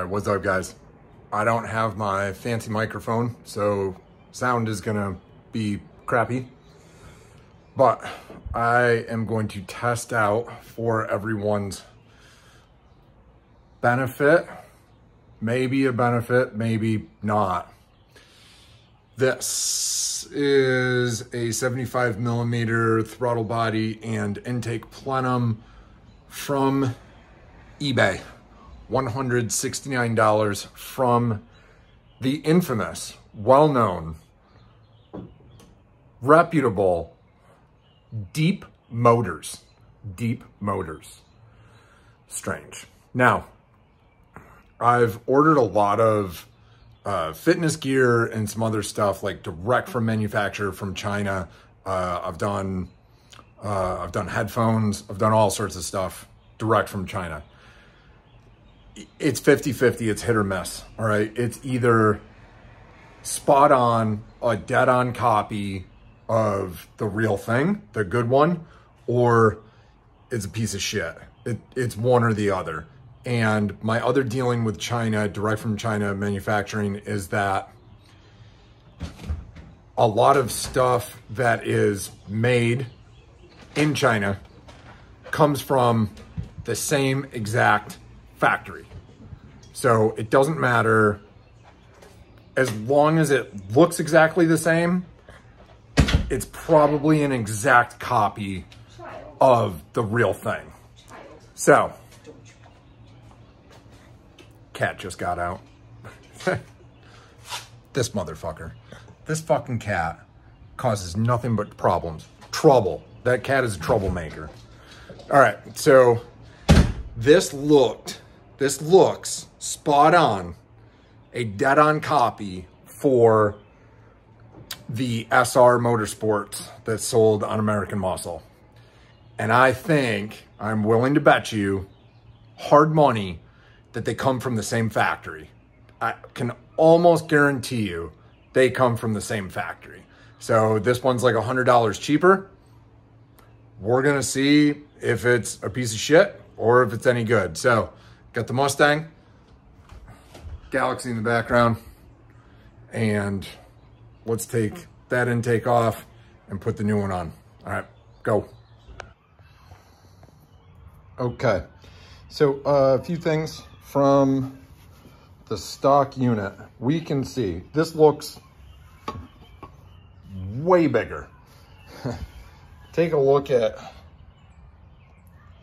right, what's up guys? I don't have my fancy microphone, so sound is gonna be crappy, but I am going to test out for everyone's benefit, maybe a benefit, maybe not. This is a 75 millimeter throttle body and intake plenum from eBay. $169 from the infamous, well-known, reputable Deep Motors. Deep Motors. Strange. Now, I've ordered a lot of fitness gear and some other stuff like direct from manufacturer from China. I've done headphones. I've done all sorts of stuff direct from China. It's 50-50, it's hit or miss, all right? It's either spot on, a dead on copy of the real thing, the good one, or it's a piece of shit. It's one or the other. And my other dealing with China, direct from China manufacturing, is that a lot of stuff that is made in China comes from the same exact factory. So it doesn't matter, as long as it looks exactly the same, it's probably an exact copy of the real thing. So, cat just got out. This motherfucker. This fucking cat causes nothing but problems. Trouble. That cat is a troublemaker. All right, so this looks spot on, a dead on copy for the SR Motorsports that sold on American Muscle. And I think, I'm willing to bet you hard money that they come from the same factory. I can almost guarantee you they come from the same factory. So this one's like $100 cheaper. We're gonna see if it's a piece of shit or if it's any good. So, got the Mustang, Galaxy in the background, and let's take that intake off and put the new one on. All right, go. Okay, so a few things from the stock unit. We can see this looks way bigger. Take a look at,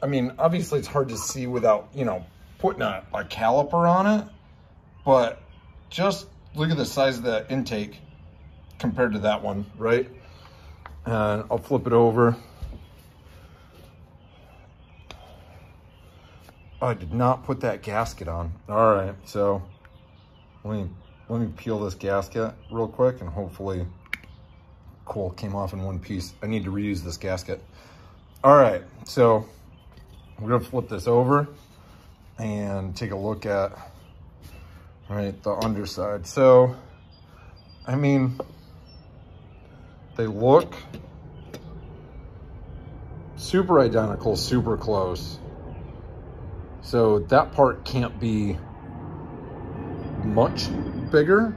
I mean, obviously it's hard to see without, you know, putting a caliper on it, but just look at the size of that intake compared to that one, right? And I'll flip it over. I did not put that gasket on. All right, so let me peel this gasket real quick, and hopefully, cool, came off in one piece. I need to reuse this gasket. All right, so we're gonna flip this over and take a look at, right, the underside. So, I mean, they look super identical, super close. So that part can't be much bigger.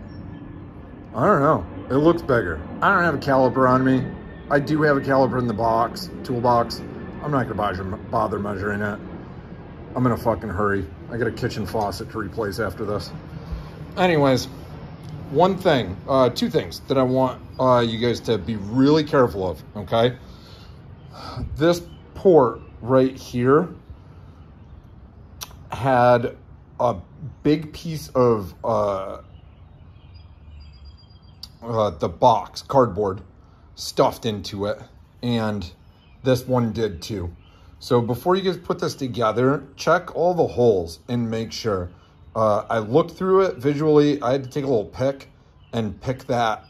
I don't know, it looks bigger. I don't have a caliper on me. I do have a caliper in the box, toolbox. I'm not gonna bother measuring it. I'm in a fucking hurry. I got a kitchen faucet to replace after this. Anyways, one thing, two things that I want you guys to be really careful of, okay? This port right here had a big piece of the box, cardboard, stuffed into it, and this one did too. So before you guys put this together, check all the holes and make sure. I looked through it visually. I had to take a little pick and pick that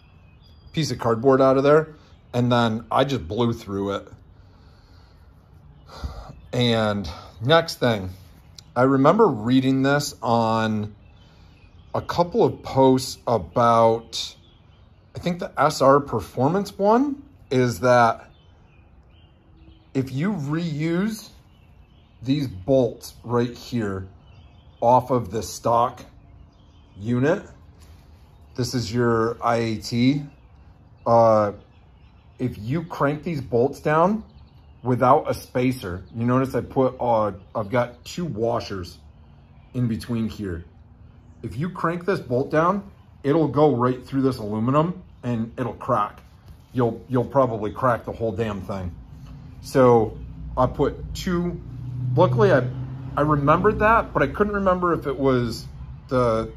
piece of cardboard out of there, and then I just blew through it. And next thing, I remember reading this on a couple of posts about, I think the SR Performance one, is that if you reuse these bolts right here, off of the stock unit. This is your IAT. If you crank these bolts down without a spacer, you notice I've got 2 washers in between here. If you crank this bolt down, it'll go right through this aluminum and it'll crack. You'll probably crack the whole damn thing. So I put 2, luckily I remembered that, but I couldn't remember if it was the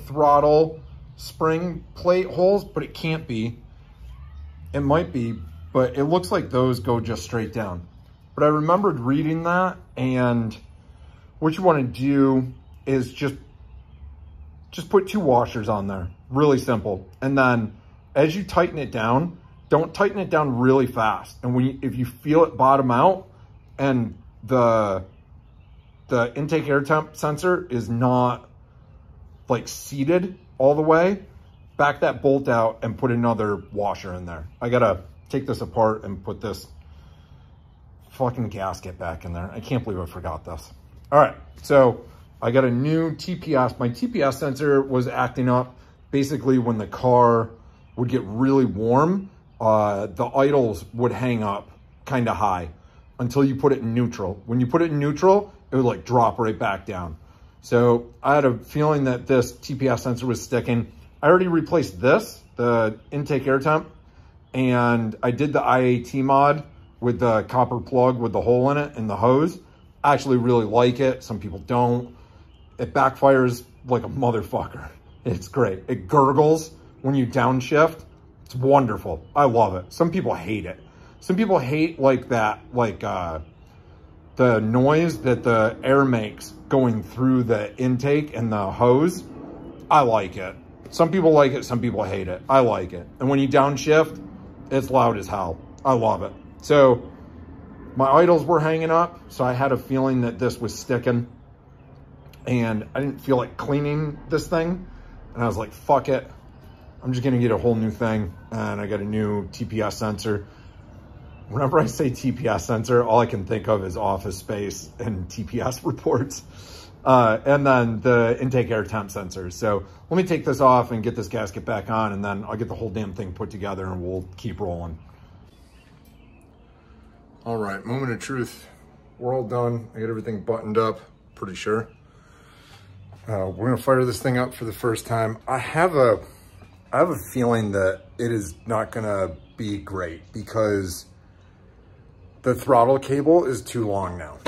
throttle spring plate holes, but it can't be. It might be, but it looks like those go just straight down. But I remembered reading that, and what you want to do is just put 2 washers on there. Really simple. And then as you tighten it down, don't tighten it down really fast. And if you feel it bottom out and the intake air temp sensor is not like seated all the way, back that bolt out and put another washer in there. I gotta take this apart and put this fucking gasket back in there. I can't believe I forgot this. All right, so I got a new TPS. My TPS sensor was acting up basically when the car would get really warm. The idles would hang up kind of high until you put it in neutral. When you put it in neutral, it would like drop right back down. So I had a feeling that this TPS sensor was sticking. I already replaced this, the intake air temp, and I did the IAT mod with the copper plug with the hole in it and the hose. I actually really like it. Some people don't. It backfires like a motherfucker. It's great. It gurgles when you downshift. It's wonderful. I love it. Some people hate it. Some people hate like that, like the noise that the air makes going through the intake and the hose. I like it. Some people like it, some people hate it. I like it. And when you downshift, it's loud as hell. I love it. So my idles were hanging up, so I had a feeling that this was sticking. And I didn't feel like cleaning this thing. And I was like, fuck it. I'm just gonna get a whole new thing. And I got a new TPS sensor. Whenever I say TPS sensor, all I can think of is Office Space and TPS reports. And then the intake air temp sensor. So let me take this off and get this gasket back on, and then I'll get the whole damn thing put together and we'll keep rolling. All right, moment of truth. We're all done. I got everything buttoned up, pretty sure. We're gonna fire this thing up for the first time. I have a feeling that it is not gonna be great because the throttle cable is too long now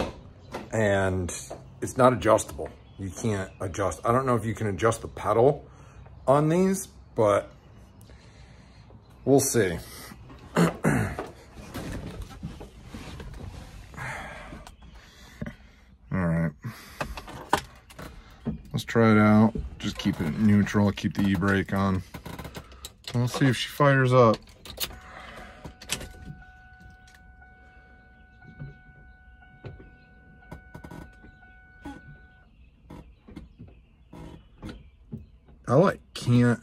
and it's not adjustable. You can't adjust. I don't know if you can adjust the pedal on these, but we'll see. All right. Let's try it out. Just keep it neutral, keep the e-brake on. We'll see if she fires up. Can't.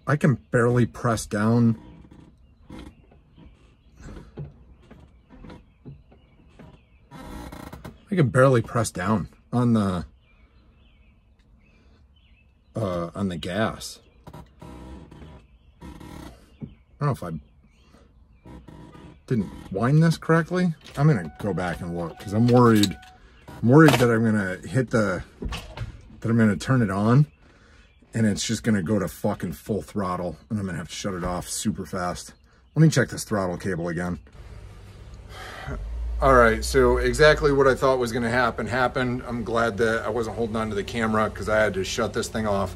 I can barely press down. I can barely press down on the gas. I don't know if I didn't wind this correctly. I'm gonna go back and look because I'm worried that I'm gonna I'm gonna turn it on and it's just gonna go to fucking full throttle and I'm gonna have to shut it off super fast. Let me check this throttle cable again. All right, so exactly what I thought was gonna happen happened. I'm glad that I wasn't holding on to the camera because I had to shut this thing off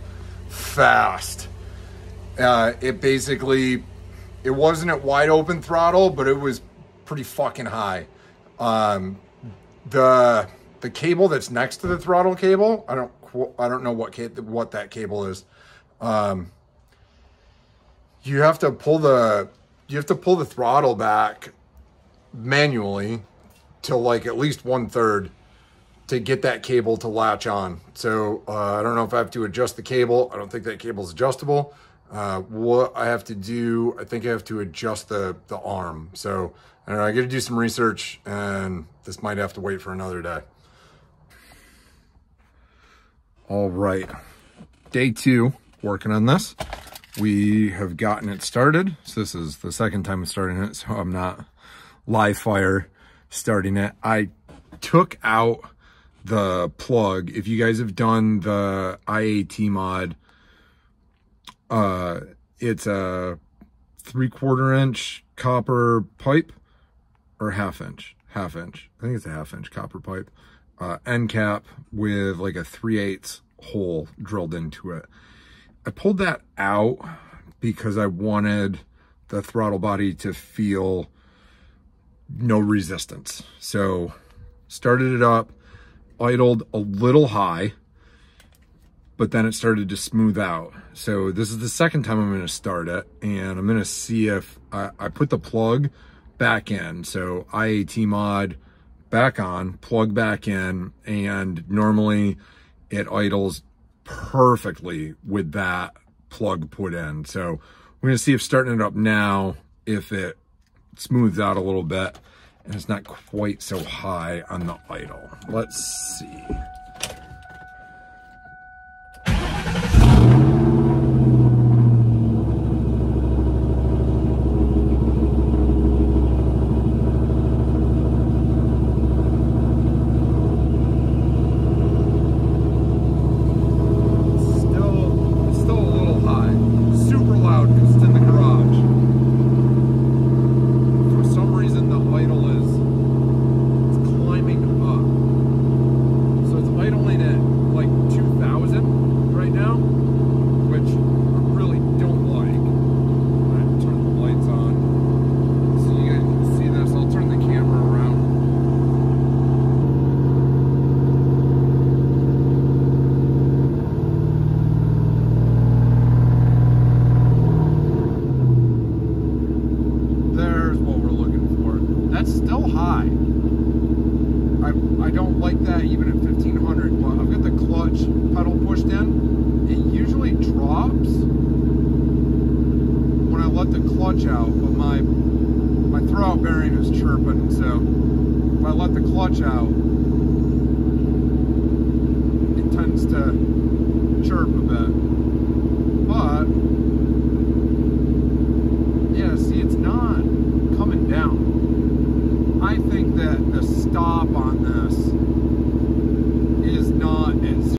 fast. It wasn't at wide open throttle, but it was pretty fucking high. The cable that's next to the throttle cable, I don't know what that cable is. You have to pull the throttle back manually to like at least 1/3 to get that cable to latch on. So I don't know if I have to adjust the cable. I don't think that cable's adjustable. What I have to do, I think I have to adjust the arm. So I don't know, I got to do some research, and this might have to wait for another day. All right, day 2, working on this. We have gotten it started. So this is the second time I'm starting it, so I'm not live fire starting it. I took out the plug. If you guys have done the IAT mod, it's a 3/4 inch copper pipe, or half inch. I think it's a half inch copper pipe, end cap with like a 3/8 hole drilled into it. I pulled that out because I wanted the throttle body to feel no resistance. So started it up, idled a little high, but then it started to smooth out. So this is the second time I'm going to start it, and I'm going to see if I put the plug back in. So IAT mod back on, plug back in, and normally it idles perfectly with that plug put in. So we're going to see if starting it up now, if it smooths out a little bit and it's not quite so high on the idle. Let's see. I don't like that even at 1500, but I've got the clutch pedal pushed in. It usually drops when I let the clutch out, but my throwout bearing is chirping, so if I let the clutch out, it tends to chirp a bit. But yeah, see, it's not coming down. I think that the stop on this